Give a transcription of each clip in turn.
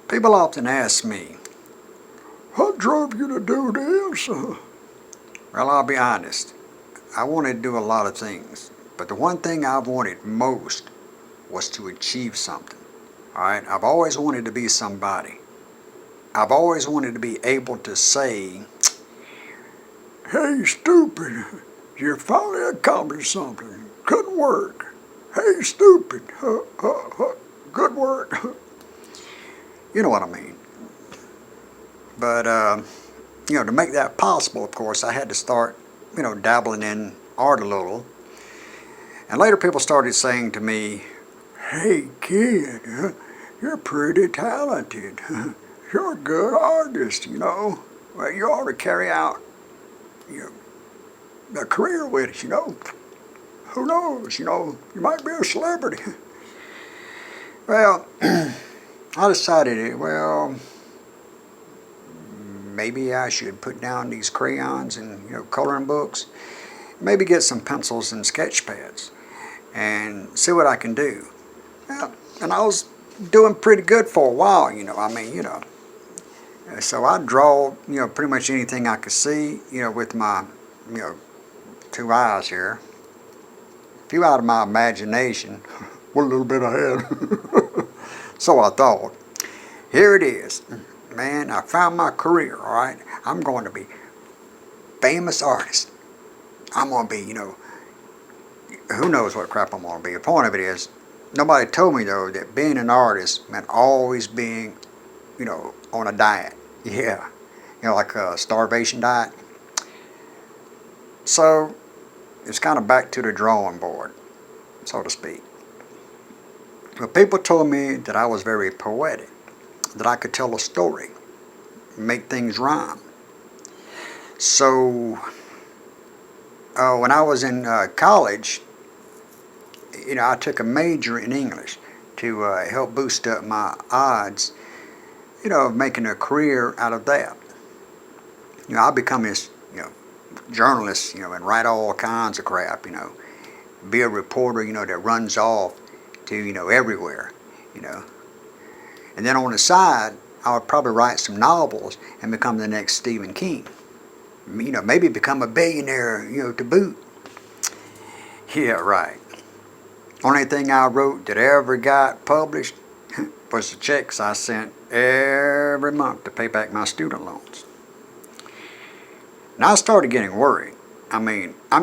People often ask me, what drove you to do this? Well, I'll be honest. I wanted to do a lot of things, but the one thing I've wanted most was to achieve something. All right, I've always wanted to be somebody. I've always wanted to be able to say, hey, stupid, you finally accomplished something. Good work. Hey, stupid, good work. You know what I mean. But, to make that possible, of course, I had to start, dabbling in art a little. And later people started saying to me, hey, kid, you're pretty talented. You're a good artist, Well, you ought to carry out, a career with it, Who knows, you might be a celebrity. Well, I decided, maybe I should put down these crayons and, coloring books. Maybe get some pencils and sketch pads and see what I can do. Well, and I was doing pretty good for a while, So I'd draw, pretty much anything I could see, with my, two eyes here. A few out of my imagination. What a little bit ahead. So I thought, here it is. Man, I found my career, all right? I'm going to be famous artist. I'm going to be, who knows what crap I'm going to be. The point of it is, nobody told me, though, that being an artist meant always being, on a diet. Yeah, like a starvation diet. So, it's kind of back to the drawing board, so to speak. But people told me that I was very poetic, that I could tell a story, make things rhyme. So, when I was in college, I took a major in English to help boost up my odds, of making a career out of that. I become this, journalist, and write all kinds of crap, be a reporter, that runs off to, everywhere, And then on the side, I would probably write some novels and become the next Stephen King. Maybe become a billionaire, to boot. Yeah, right. Only thing I wrote that ever got published was the checks I sent every month to pay back my student loans. Now I started getting worried. I'm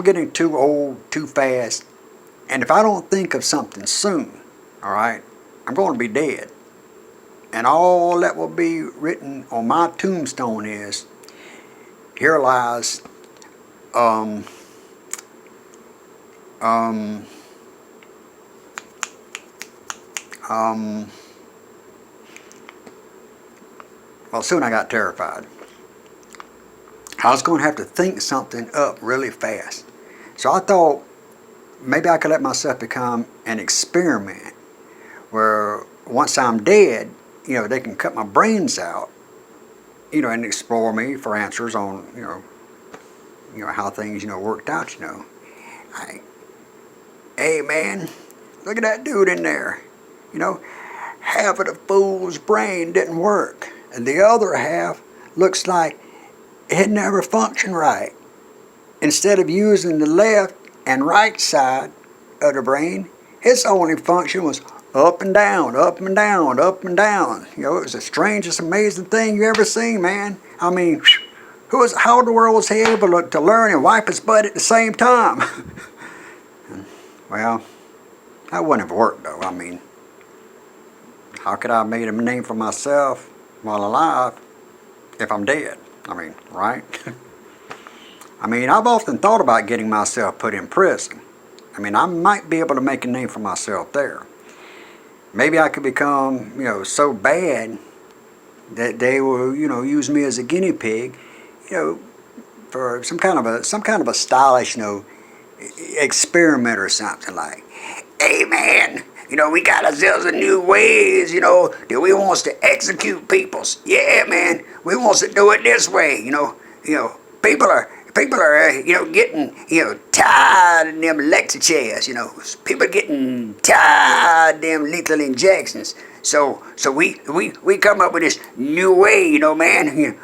getting too old too fast, and if I don't think of something soon, all right, I'm going to be dead. And all that will be written on my tombstone is, here lies, well, soon I got terrified. I was going to have to think something up really fast. So I thought maybe I could let myself become an experiment where once I'm dead, they can cut my brains out, and explore me for answers on, how things, worked out, Hey, man, look at that dude in there. Half of the fool's brain didn't work, and the other half looks like it never functioned right. Instead of using the left and right side of the brain, its only function was up and down, up and down, up and down. It was the strangest, amazing thing you ever seen, man. How in the world was he able to learn and wipe his butt at the same time? Well, that wouldn't have worked, though. How could I have made a name for myself while alive if I'm dead? Right? I've often thought about getting myself put in prison. I might be able to make a name for myself there. Maybe I could become, so bad that they will, use me as a guinea pig, for some kind of a stylish, experiment or something like, hey man, we got ourselves a new ways, that we wants to execute peoples. Yeah, man, we wants to do it this way, people are, getting, tired of them electric chairs, People are getting tired of them lethal injections. So we come up with this new way, you know, man.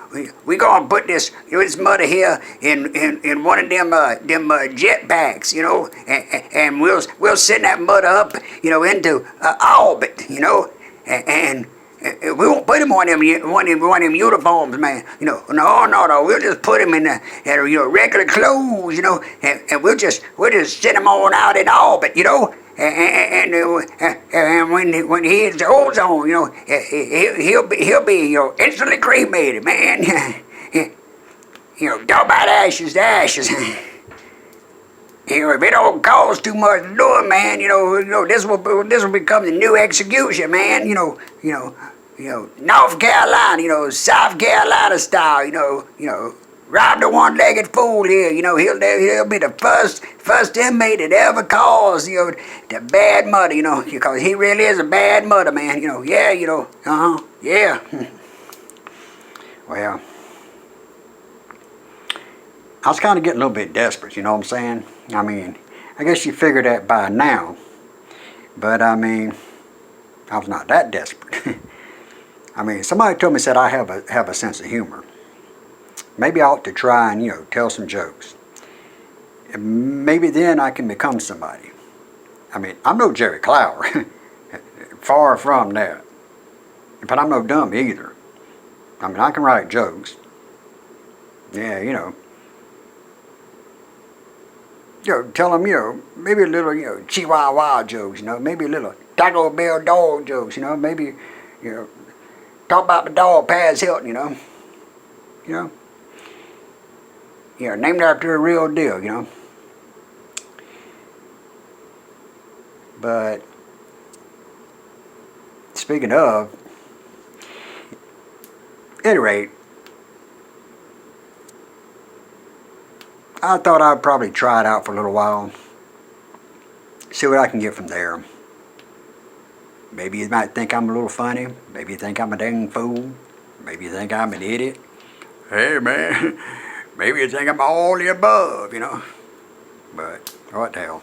We gonna put this mother here in one of them jet packs, you know, and we'll send that mother up, you know, into orbit, you know, and we won't put him on one of them uniforms, man. You know, no. We'll just put him in regular clothes, you know, and we'll just send him on out in orbit, you know. And when he hits the ozone, you know, he'll be instantly cremated, man. You know, talk about ashes to ashes. You know, if it don't cost too much to do it, man, you know, this will become the new execution, man. You know, North Carolina, you know, South Carolina style, you know, rob the one-legged fool here. You know, he'll be the first inmate that ever caused, you know, the bad murder. You know, because he really is a bad murder, man. You know, yeah, you know, yeah. Well, I was kind of getting a little bit desperate, you know what I'm saying? I mean, I guess you figured that by now. But, I mean, I was not that desperate. I mean, somebody told me, said I have a sense of humor. Maybe I ought to try and, you know, tell some jokes. And maybe then I can become somebody. I mean, I'm no Jerry Clower. Far from that. But I'm no dumb either. I mean, I can write jokes. Yeah, you know. You know, tell them, you know, maybe a little, you know, Chihuahua jokes, you know, maybe a little Taco Bell dog jokes, you know, maybe, you know, talk about the dog Paris Hilton, you know. You know. You know, named after a real deal, you know. But, speaking of, at any rate, I thought I'd probably try it out for a little while. See what I can get from there. Maybe you might think I'm a little funny. Maybe you think I'm a dang fool. Maybe you think I'm an idiot. Hey, man. Maybe you think I'm all the above, you know. But, what the hell.